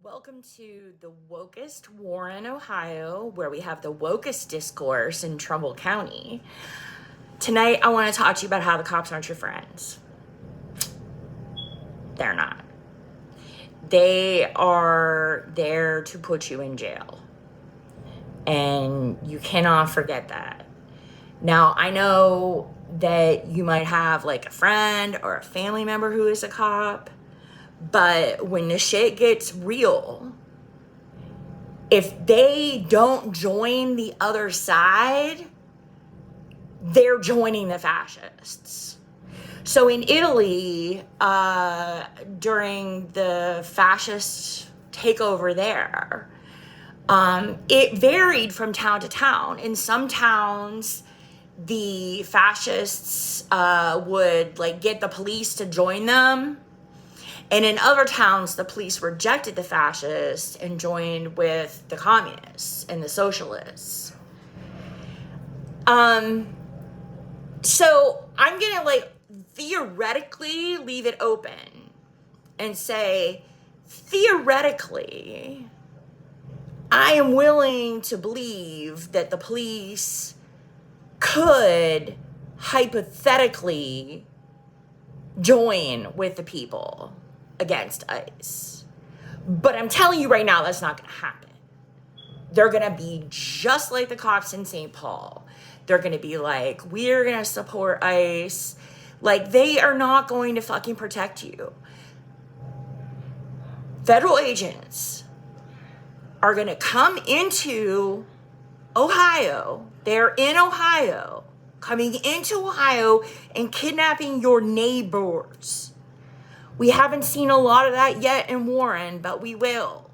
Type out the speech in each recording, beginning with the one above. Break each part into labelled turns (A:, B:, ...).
A: Welcome to the wokest war in Ohio, where we have the wokest discourse in Trumbull County. Tonight, I want to talk to you about how the cops aren't your friends. They're not. They are there to put you in jail. And you cannot forget that. Now, I know that you might have like a friend or a family member who is a cop, but when the shit gets real, if they don't join the other side, they're joining the fascists. So in Italy, during the fascist takeover there, it varied from town to town. In some towns, the fascists would like get the police to join them. And in other towns, the police rejected the fascists and joined with the communists and the socialists. So I'm going to theoretically leave it open and say, theoretically, I am willing to believe that the police could hypothetically join with the people against ICE. But I'm telling you right now, that's not going to happen. They're going to be just like the cops in St. Paul. They're going to be like, we're going to support ICE. Like, they are not going to fucking protect you. Federal agents are going to come into Ohio. They're in Ohio, coming into Ohio and kidnapping your neighbors. We haven't seen a lot of that yet in Warren, but we will.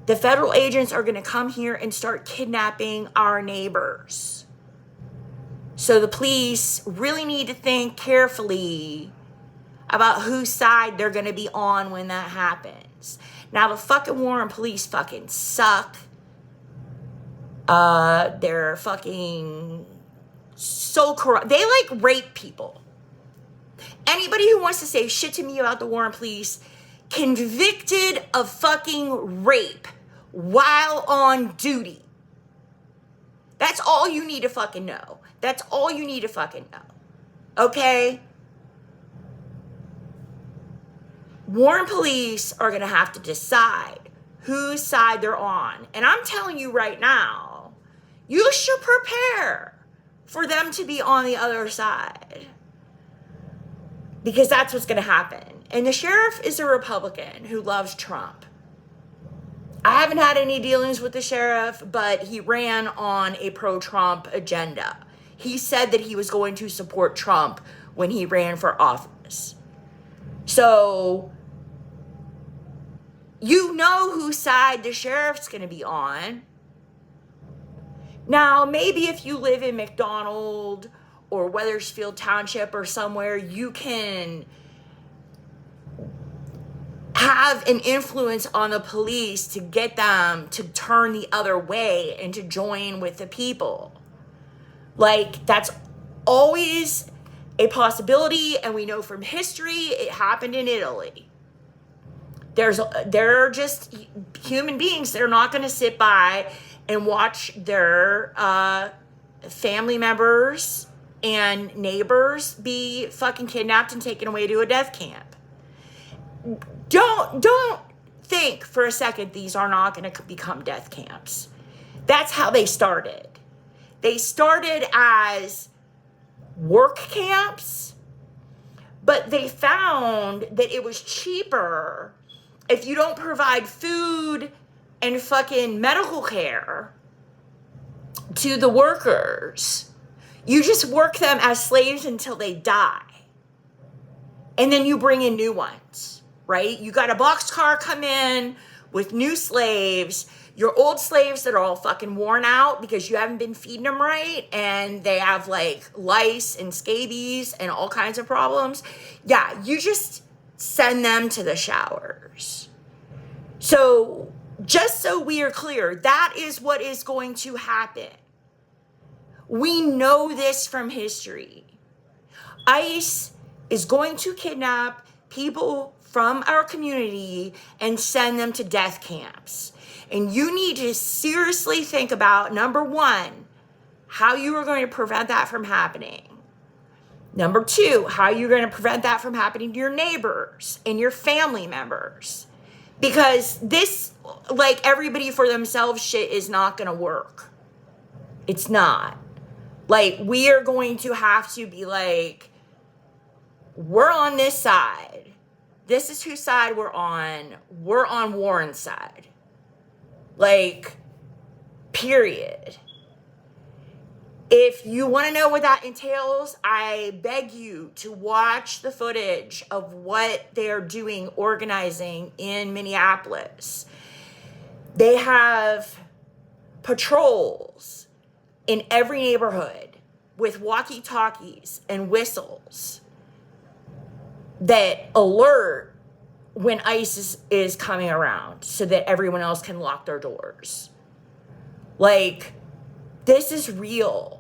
A: The federal agents are going to come here and start kidnapping our neighbors. So the police really need to think carefully about whose side they're going to be on when that happens. Now, the fucking Warren police fucking suck. They're fucking so corrupt. They rape people. Anybody who wants to say shit to me about the Warren police, convicted of fucking rape while on duty. That's all you need to fucking know. That's all you need to fucking know. Okay? Warren police are going to have to decide whose side they're on. And I'm telling you right now, you should prepare for them to be on the other side. Because that's what's going to happen. And the sheriff is a Republican who loves Trump. I haven't had any dealings with the sheriff, but he ran on a pro-Trump agenda. He said that he was going to support Trump when he ran for office. So, you know whose side the sheriff's going to be on. Now, maybe if you live in McDonald or Weathersfield Township or somewhere, you can have an influence on the police to get them to turn the other way and to join with the people. That's always a possibility, and we know from history it happened in Italy. They're just human beings. They're not going to sit by and watch their family members and neighbors be fucking kidnapped and taken away to a death camp. Don't think for a second these are not going to become death camps. That's how they started. They started as work camps, but they found that it was cheaper if you don't provide food and fucking medical care to the workers. You just work them as slaves until they die. And then you bring in new ones, right? You got a boxcar come in with new slaves. Your old slaves that are all fucking worn out because you haven't been feeding them right and they have lice and scabies and all kinds of problems. Yeah, you just send them to the showers. So just so we are clear, that is what is going to happen. We know this from history. ICE is going to kidnap people from our community and send them to death camps. And you need to seriously think about, number one, how you are going to prevent that from happening. Number two, how you're going to prevent that from happening to your neighbors and your family members. Because this, like, everybody for themselves shit is not going to work. It's not. Like, we are going to have to be like, we're on this side. This is whose side we're on. We're on Warren's side. Like, period. If you want to know what that entails, I beg you to watch the footage of what they're doing, organizing in Minneapolis. They have patrols in every neighborhood with walkie-talkies and whistles that alert when ICE is coming around so that everyone else can lock their doors. Like, this is real.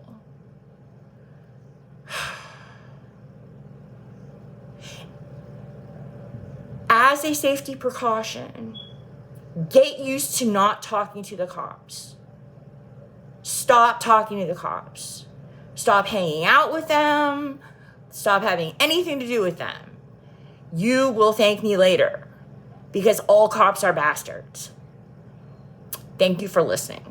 A: As a safety precaution, get used to not talking to the cops. Stop talking to the cops. Stop hanging out with them. Stop having anything to do with them. You will thank me later, because all cops are bastards. Thank you for listening.